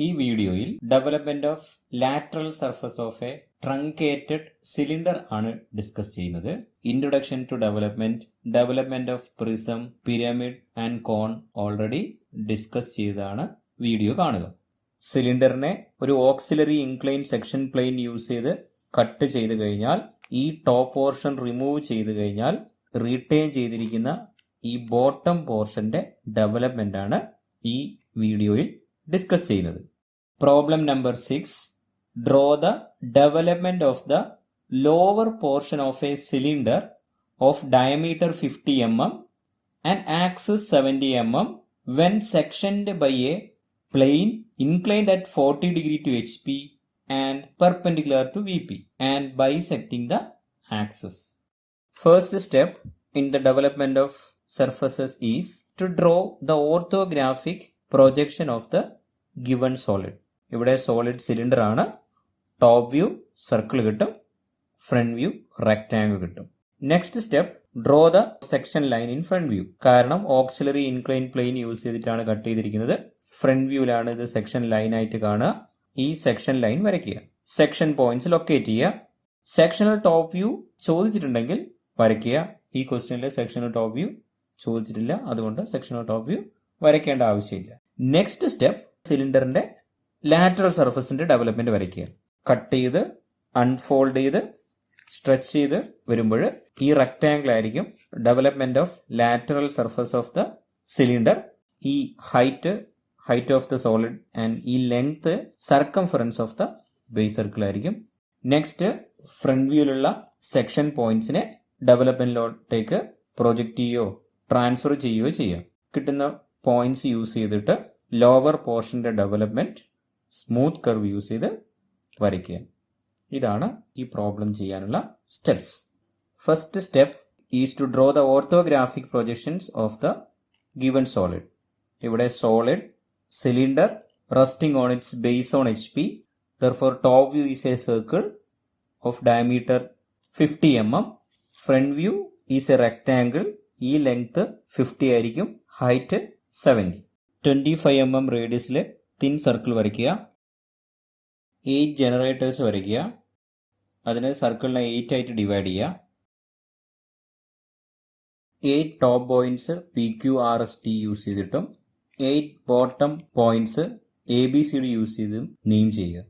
ഈ വീഡിയോയിൽ development of lateral surface of a truncated cylinder ആണ് ഡിസ്കസ് ചെയ്യുന്നത്. Introduction to development of prism, pyramid and cone already discuss ചെയ്താണ് video കാണുക. സിലിണ്ടറിനെ ഒരു auxiliary incline section plane use ചെയ്ത് കട്ട് ചെയ്ത് കഴിഞ്ഞാൽ ഈ ടോപ്പ് പോർഷൻ റിമൂവ് ചെയ്ത് കഴിഞ്ഞാൽ റീറ്റെയിൻ ചെയ്തിരിക്കുന്ന ഈ ബോട്ടം പോർഷന്റെ ഡെവലപ്മെന്റ് ആണ് ഈ വീഡിയോയിൽ ഡിസ്കസ് ചെയ്യുന്നത്. Problem number 6. Draw the development of the lower portion of A cylinder of diameter 50 mm and axis 70 mm when sectioned by a plane inclined at 40 degree to HP and perpendicular to VP and bisecting the axis. First step in the development of surfaces is to draw the orthographic projection of the given solid. ഇവിടെ solid cylinder ആണ്. Top view circle കിട്ടും, front view rectangle കിട്ടും. Next step, draw the section line in front view. കാരണം auxiliary incline plane use ചെയ്തിട്ടാണ് cut ചെയ്തിരിക്കുന്നത്. Front വ്യൂവിലാണ് ഇത് section line ആയിട്ട് കാണുക. ഈ സെക്ഷൻ ലൈൻ വരയ്ക്കുക. സെക്ഷൻ പോയിന്റ്സ് ലൊക്കേറ്റ് ചെയ്യുക. സെക്ഷണൽ ടോപ്പ് വ്യൂ ചോദിച്ചിട്ടുണ്ടെങ്കിൽ വരയ്ക്കുക. ഈ ക്വസ്റ്റ്യനിൽ സെക്ഷണൽ ടോപ്പ് വ്യൂ ചോദിച്ചിട്ടില്ല, അതുകൊണ്ട് സെക്ഷണൽ ടോപ്പ് വ്യൂ വരയ്ക്കേണ്ട ആവശ്യമില്ല. നെക്സ്റ്റ് സ്റ്റെപ്പ്, സിലിണ്ടറിന്റെ ലാറ്ററൽ സർഫസിന്റെ ഡെവലപ്മെന്റ് വരയ്ക്കുക. കട്ട് ചെയ്ത് അൺഫോൾഡ് ചെയ്ത് സ്ട്രെച്ച് ചെയ്ത് വരുമ്പോൾ ഈ റെക്ടാങ്കിൾ ആയിരിക്കും development of lateral surface of the cylinder. ഈ height of the solid and ഈ length circumference of the base circle ആയിരിക്കും. നെക്സ്റ്റ്, ഫ്രണ്ട് വ്യൂയിലുള്ള സെക്ഷൻ പോയിന്റ്സിനെ ഡെവലപ്മെന്റിലോട്ടേക്ക് പ്രൊജക്റ്റ് ചെയ്യുകയോ ട്രാൻസ്ഫർ ചെയ്യുകയോ ചെയ്യാം. കിട്ടുന്ന പോയിന്റ്സ് യൂസ് ചെയ്തിട്ട് ലോവർ പോർഷന്റെ ഡെവലപ്മെന്റ് സ്മൂത്ത് കർവ് യൂസ് ചെയ്ത് വരയ്ക്കുക. ഇതാണ് ഈ പ്രോബ്ലം ചെയ്യാനുള്ള steps. First step is to draw the orthographic projections of the given solid. ഇവിടെ solid cylinder resting on its base on HP. Therefore top view is a circle of diameter 50 mm. Front view is a rectangle. ഈ length 50 ആയിരിക്കും, height 70. 25 mm റേഡിയസിൽ thin circle വരയ്ക്കുക. 8 generators വരയ്ക്കുക. അതിന് സർക്കിളിനെ 8 ആയിട്ട് divide ചെയ്യുക. 8 top points PQRST use ചെയ്തിട്ടും 8 bottom points ABCD use ചെയ്തും നെയിം ചെയ്യുക.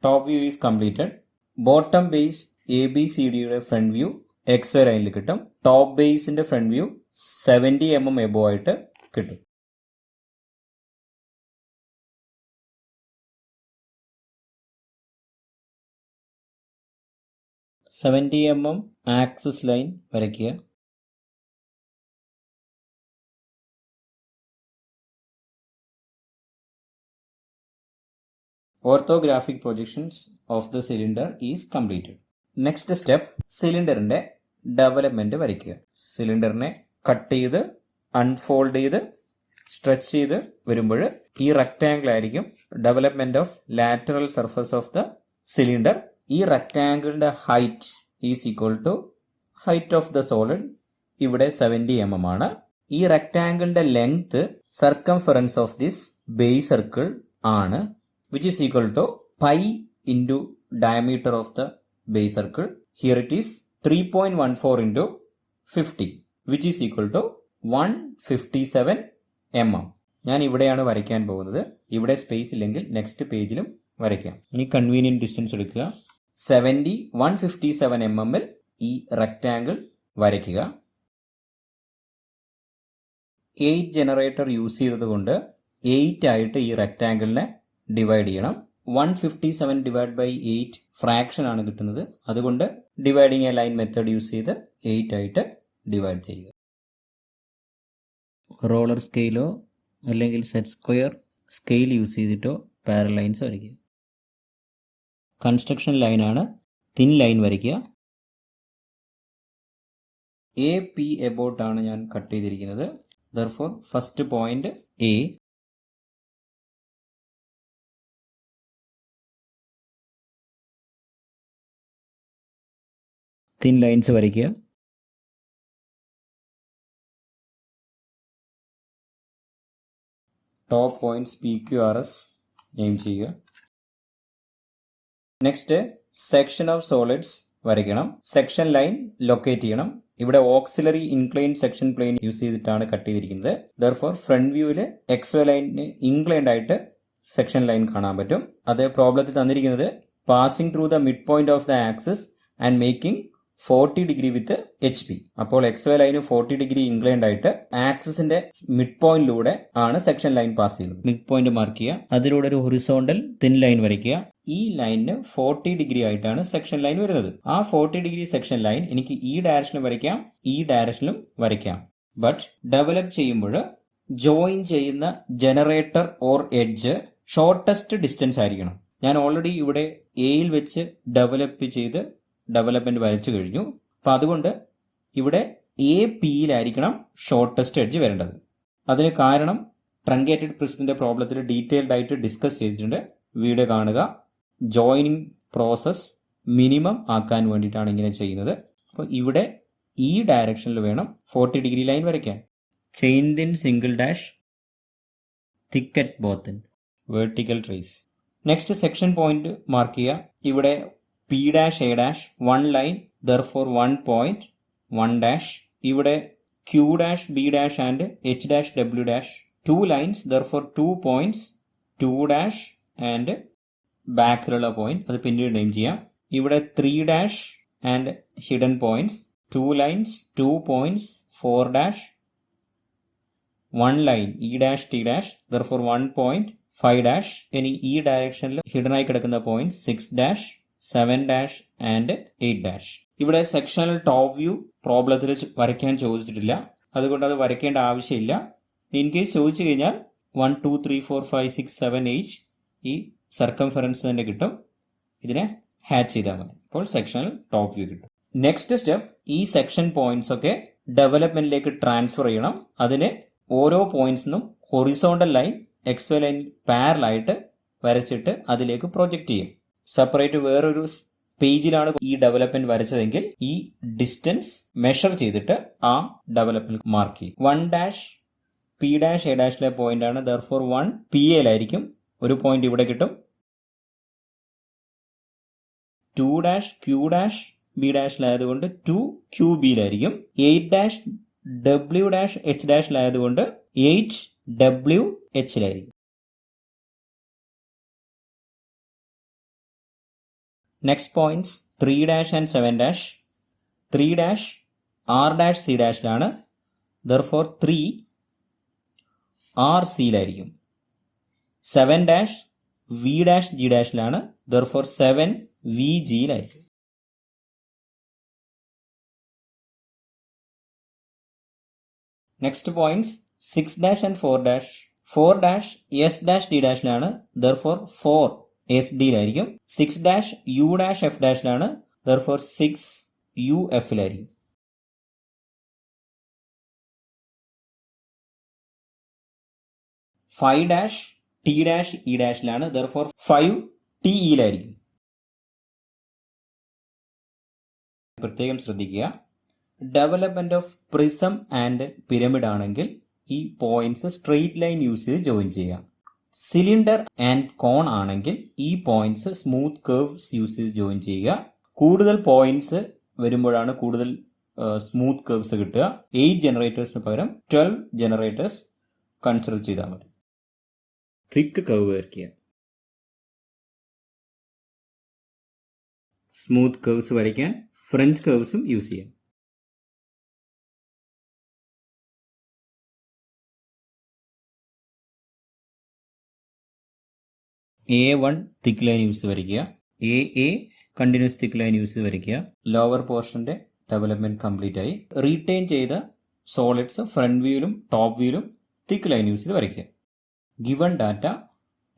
Top view is completed. Bottom base ABCDയുടെ ഫ്രണ്ട് വ്യൂ XY ലൈനിൽ കിട്ടും. ടോപ്പ് ബേസിന്റെ ഫ്രണ്ട് വ്യൂ 70 mm എബോ ആയിട്ട് കിട്ടും. mm ആക്സിസ് ലൈൻ വരയ്ക്കുക. Orthographic projections of the cylinder is completed. Next step, സിലിണ്ടറിന്റെ ഡെവലപ്മെന്റ് വരയ്ക്കുക. സിലിണ്ടറിനെ കട്ട് ചെയ്ത് അൺഫോൾഡ് ചെയ്ത് സ്ട്രെച്ച് ചെയ്ത് വരുമ്പോൾ ഈ റെക്ടാങ്കിൾ ആയിരിക്കും development of lateral surface of the cylinder. ഈ റെക്ടാങ്കിളിന്റെ height is equal to height of the solid. ഇവിടെ 70 mm ആണ്. ഈ റെക്ടാങ്കിളിന്റെ length circumference of this base circle ആണ്, which is equal to pi into diameter of the base circle. Here it is 3.14 into 50, which is equal to 157 mm. ഞാൻ ഇവിടെയാണ് വരയ്ക്കാൻ പോകുന്നത്. ഇവിടെ സ്പേസ് ഇല്ലെങ്കിൽ നെക്സ്റ്റ് പേജിലും വരയ്ക്കാം. ഇനി കൺവീനിയന്റ് ഡിസ്റ്റൻസ് എടുക്കുക. 157 mm ഈ റെക്ടാങ്കിൾ വരയ്ക്കുക. 8 ജനറേറ്റർ യൂസ് ചെയ്തത് കൊണ്ട് 8 ആയിട്ട് ഈ റെക്ടാങ്കിളിനെ ഡിവൈഡ് ചെയ്യണം. 157 ഡിവൈഡ് ബൈ 8 ഫ്രാക്ഷൻ ആണ് കിട്ടുന്നത്. അതുകൊണ്ട് dividing a line method use ചെയ്ത് 8 ആയിട്ട് ഡിവൈഡ് ചെയ്യുക. റോളർ സ്കെയിലോ അല്ലെങ്കിൽ സെറ്റ് സ്ക്വയർ സ്കെയിൽ യൂസ് ചെയ്തിട്ടോ പാരലൽ ലൈൻസ് വരയ്ക്കുക. കൺസ്ട്രക്ഷൻ ലൈനാണ്, തിൻ ലൈൻ വരയ്ക്കുക. AP എബോട്ട് ആണ് ഞാൻ കട്ട് ചെയ്തിരിക്കുന്നത്. Therefore first point A, thin lines വരയ്ക്കുക. ടോപ്പ് പോയിന്റ്സ് PQRS നെയിം ചെയ്യുക. നെക്സ്റ്റ് സെക്ഷൻ ഓഫ് സോളിഡ്സ് വരയ്ക്കണം. സെക്ഷൻ ലൈൻ ലൊക്കേറ്റ് ചെയ്യണം. ഇവിടെ auxiliary incline section plane use ചെയ്തിട്ടാണ് കട്ട് ചെയ്തിരിക്കുന്നത്. ദർഫോർ ഫ്രണ്ട് വ്യൂവിൽ XY ലൈനിന് ഇൻക്ലൈൻഡ് ആയിട്ട് സെക്ഷൻ ലൈൻ കാണാൻ പറ്റും. അത് പ്രോബ്ലത്തിൽ തന്നിരിക്കുന്നത് passing through the mid point of the axis and making 40 degree with HP. അപ്പോൾ XY ലൈന് 40 ഡിഗ്രി ഇൻക്ലൈൻഡ് ആയിട്ട് ആക്സിസിന്റെ മിഡ് പോയിന്റിലൂടെ ആണ് സെക്ഷൻ ലൈൻ പാസ് ചെയ്യുന്നത്. മിഡ് പോയിന്റ് മാർക്ക് ചെയ്യുക, അതിലൂടെ ഒരു ഹൊറിസോണ്ടൽ തിൻ ലൈൻ വരയ്ക്കുക. ഈ ലൈനിന് 40 ഡിഗ്രി ആയിട്ടാണ് സെക്ഷൻ ലൈൻ വരുന്നത്. ആ 40 ഡിഗ്രി സെക്ഷൻ ലൈൻ എനിക്ക് ഈ ഡയറക്ഷനിൽ വരയ്ക്കാം, ഈ ഡയറക്ഷനിലും വരയ്ക്കാം. ബട്ട് ഡെവലപ്പ് ചെയ്യുമ്പോൾ ജോയിൻ ചെയ്യുന്ന generator or edge shortest distance ആയിരിക്കണം. ഞാൻ ഓൾറെഡി ഇവിടെ എയിൽ വെച്ച് ഡെവലപ്പ് ചെയ്ത് ഡെവലപ്മെന്റ് വരച്ചു കഴിഞ്ഞു. അപ്പം അതുകൊണ്ട് ഇവിടെ APയിലായിരിക്കണം ഷോർട്ടസ്റ്റ് എഡ്ജ് വരേണ്ടത്. അതിന് കാരണം ട്രങ്കേറ്റഡ് പ്രിസത്തിന്റെ പ്രോബ്ലത്തിൽ ഡീറ്റെയിൽഡ് ആയിട്ട് ഡിസ്കസ് ചെയ്തിട്ടുണ്ട്. വീഡിയോ കാണുക. ജോയിനിങ് പ്രോസസ് മിനിമം ആക്കാൻ വേണ്ടിയിട്ടാണ് ഇങ്ങനെ ചെയ്യുന്നത്. അപ്പോൾ ഇവിടെ ഈ ഡയറക്ഷനിൽ വേണം 40 ഡിഗ്രി ലൈൻ വരയ്ക്കാൻ. Chain thin single dash, thick at both end, vertical trace. Next section point mark ചെയ്യുക. ഇവിടെ P' A' 1 line, therefore 1 point 1 dash. ഇവിടെ Q' B' and H' W' 2 lines, therefore 2 points 2 dash and ബാക്കിലുള്ള point അത് പിന്നീട് name ചെയ്യാം. ഇവിടെ 3' and hidden points, 2 lines 2 points 4 dash 1 line E' T', therefore 1 point 5 dash. ഇനി ഈ ഡയറക്ഷനിൽ ഹിഡൻ ആയി കിടക്കുന്ന point 6 dash 7 dash and 8 dash. ഇവിടെ സെക്ഷണൽ ടോപ്പ് വ്യൂ പ്രോബ്ലത്തിൽ വരയ്ക്കാൻ ചോദിച്ചിട്ടില്ല, അതുകൊണ്ട് അത് വരയ്ക്കേണ്ട ആവശ്യമില്ല. ഇൻ കേസ് ചോദിച്ചു കഴിഞ്ഞാൽ 1 2 3 4 5 6 7 8 ഈ സർക്കംഫറൻസ് തന്നെ കിട്ടും. ഇതിനെ ഹാച്ച് ചെയ്താൽ മതി. അപ്പോൾ സെക്ഷണൽ ടോപ്പ് വ്യൂ കിട്ടും. നെക്സ്റ്റ് സ്റ്റെപ്പ്, ഈ സെക്ഷൻ പോയിന്റ്സ് ഒക്കെ ഡെവലപ്മെന്റിലേക്ക് ട്രാൻസ്ഫർ ചെയ്യണം. അതിന് ഓരോ പോയിന്റ്സിനും ഹൊറിസോണ്ടൽ ലൈൻ XY ലൈൻ പാരലായിട്ട് വരച്ചിട്ട് അതിലേക്ക് പ്രൊജക്റ്റ് ചെയ്യും. സെപ്പറേറ്റ് വേറൊരു പേജിലാണ് ഈ ഡെവലപ്മെന്റ് വരച്ചതെങ്കിൽ ഈ ഡിസ്റ്റൻസ് മെഷർ ചെയ്തിട്ട് ആ ഡെവലപ്മെന്റ് മാർക്ക് ചെയ്യും. 1 dash P' A' പോയിന്റ് ആണ്. ദർഫോർ 1 PAയിലായിരിക്കും. ഒരു പോയിന്റ് ഇവിടെ കിട്ടും. 2 dash Q' B' ആയതുകൊണ്ട് 2 QBയിലായിരിക്കും. 8 dash W' H' ആയതുകൊണ്ട് 8 WHയിലായിരിക്കും. Next points 3 dash and 7 dash. 3 dash R' C' ലാണ്. ദർഫോർ 3 RCയിലായിരിക്കും. 7 dash V' G' ലാണ്. ദർഫോർ 7 VGയിലായിരിക്കും. Next points 6 dash and 4 dash. 4 dash S' D' ലാണ്. ദർഫോർ 4 SD-യിലായിരിക്കും. 6 dash U' F' ലാണ്. Therefore 6 UFയിലായിരിക്കും. 5 dash T' E' ലാണ്. Therefore 5 TEയിലായിരിക്കും. പ്രത്യേകം ശ്രദ്ധിക്കുക, development of prism and pyramid ആണെങ്കിൽ ഈ പോയിന്റ്സ് സ്ട്രെയിറ്റ് ലൈൻ യൂസ് ചെയ്ത് ജോയിൻ ചെയ്യാം. സിലിണ്ടർ ആൻഡ് കോൺ ആണെങ്കിൽ ഈ പോയിന്റ്സ് സ്മൂത്ത് കർവ്സ് യൂസ് ചെയ്ത് ജോയിൻ ചെയ്യുക. കൂടുതൽ പോയിന്റ്സ് വരുമ്പോഴാണ് കൂടുതൽ സ്മൂത്ത് കർവ്സ് കിട്ടുക. 8 ജനറേറ്റേഴ്സിന് പകരം 12 ജനറേറ്റേഴ്സ് കൺസിഡർ ചെയ്താൽ മതി. തിക്ക് കർവ് വരയ്ക്കുക. സ്മൂത്ത് കർവ്സ് വരയ്ക്കാൻ ഫ്രഞ്ച് കർവ്സും യൂസ് ചെയ്യാം. A1 തിക്ക് ലൈൻ യൂസ് വരയ്ക്കുക. AA continuous thick line use വരയ്ക്കുക. ലോവർ പോർഷന്റെ ഡെവലപ്മെന്റ് കംപ്ലീറ്റ് ആയി. റീറ്റെയിൻ ചെയ്ത സോളിഡ്സ് ഫ്രണ്ട് വ്യൂയിലും ടോപ്പ് വ്യൂയിലും തിക്ക് ലൈൻ യൂസ് ചെയ്ത് വരയ്ക്കുക. ഗിവൺ ഡാറ്റ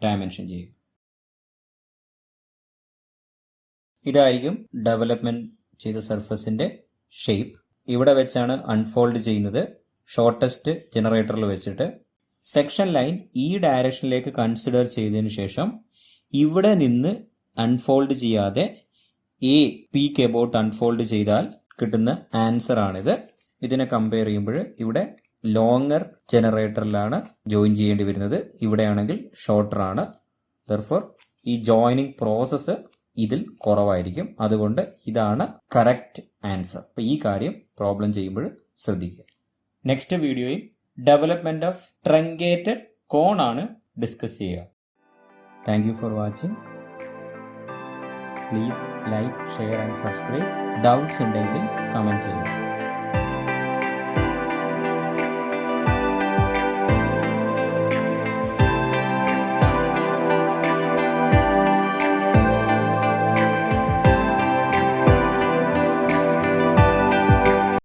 ഡയമെൻഷൻ ചെയ്യുക. ഇതായിരിക്കും ഡെവലപ്മെന്റ് ചെയ്ത സർഫസിന്റെ ഷേപ്പ്. ഇവിടെ വെച്ചാണ് അൺഫോൾഡ് ചെയ്യുന്നത്, ഷോർട്ടസ്റ്റ് ജനറേറ്ററിൽ വെച്ചിട്ട്. സെക്ഷൻ ലൈൻ ഈ ഡയറക്ഷനിലേക്ക് കൺസിഡർ ചെയ്തതിനു ശേഷം ഇവിടെ നിന്ന് അൺഫോൾഡ് ചെയ്യാതെ പീക്ക് എബൌട്ട് അൺഫോൾഡ് ചെയ്താൽ കിട്ടുന്ന ആൻസർ ആണിത്. ഇതിനെ കമ്പയർ ചെയ്യുമ്പോൾ ഇവിടെ ലോങ്ങർ ജനറേറ്ററിലാണ് ജോയിൻ ചെയ്യേണ്ടി വരുന്നത്. ഇവിടെയാണെങ്കിൽ ഷോർട്ടർ ആണ്. ദർഫോർ ഈ ജോയിനിങ് പ്രോസസ്സ് ഇതിൽ കുറവായിരിക്കും. അതുകൊണ്ട് ഇതാണ് കറക്റ്റ് ആൻസർ. അപ്പോൾ ഈ കാര്യം പ്രോബ്ലം ചെയ്യുമ്പോൾ ശ്രദ്ധിക്കുക. നെക്സ്റ്റ് വീഡിയോയിൽ ഡെവലപ്മെന്റ് ഓഫ് ട്രങ്കേറ്റഡ് കോൺ ആണ് ഡിസ്കസ് ചെയ്യുക. Thank you for watching. Please like, share and subscribe. Doubts ഉണ്ടെങ്കിൽ കമൻറ്റ് ചെയ്യുക.